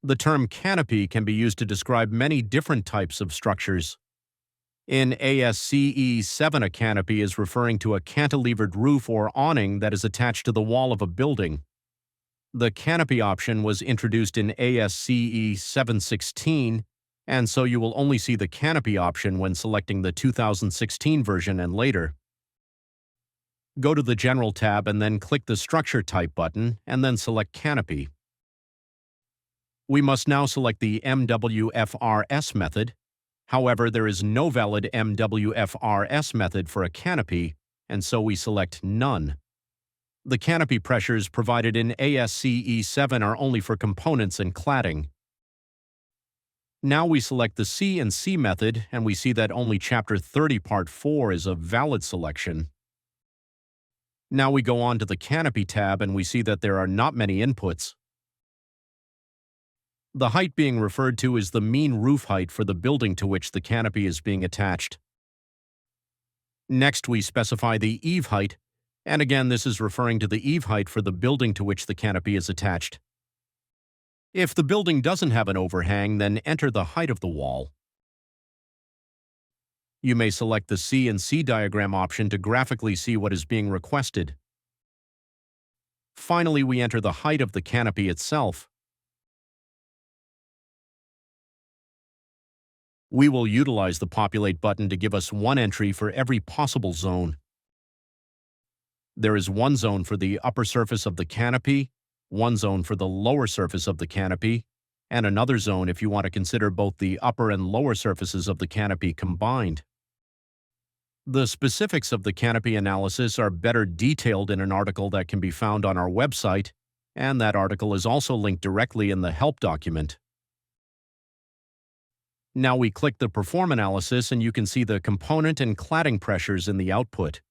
The term canopy can be used to describe many different types of structures. In ASCE 7, a canopy is referring to a cantilevered roof or awning that is attached to the wall of a building. The canopy option was introduced in ASCE 716, and so you will only see the canopy option when selecting the 2016 version and later. Go to the General tab and then click the Structure Type button, and then select Canopy. We must now select the MWFRS method. However, there is no valid MWFRS method for a canopy, and so we select None. The canopy pressures provided in ASCE 7 are only for components and cladding. Now we select the C&C method, and we see that only Chapter 30 Part 4 is a valid selection. Now we go on to the Canopy tab, and we see that there are not many inputs. The height being referred to is the mean roof height for the building to which the canopy is being attached. Next, we specify the eave height, and again this is referring to the eave height for the building to which the canopy is attached. If the building doesn't have an overhang, then enter the height of the wall. You may select the C&C diagram option to graphically see what is being requested. Finally, we enter the height of the canopy itself. We will utilize the Populate button to give us one entry for every possible zone. There is one zone for the upper surface of the canopy, one zone for the lower surface of the canopy, and another zone if you want to consider both the upper and lower surfaces of the canopy combined. The specifics of the canopy analysis are better detailed in an article that can be found on our website, and that article is also linked directly in the help document. Now we click the Perform analysis, and you can see the component and cladding pressures in the output.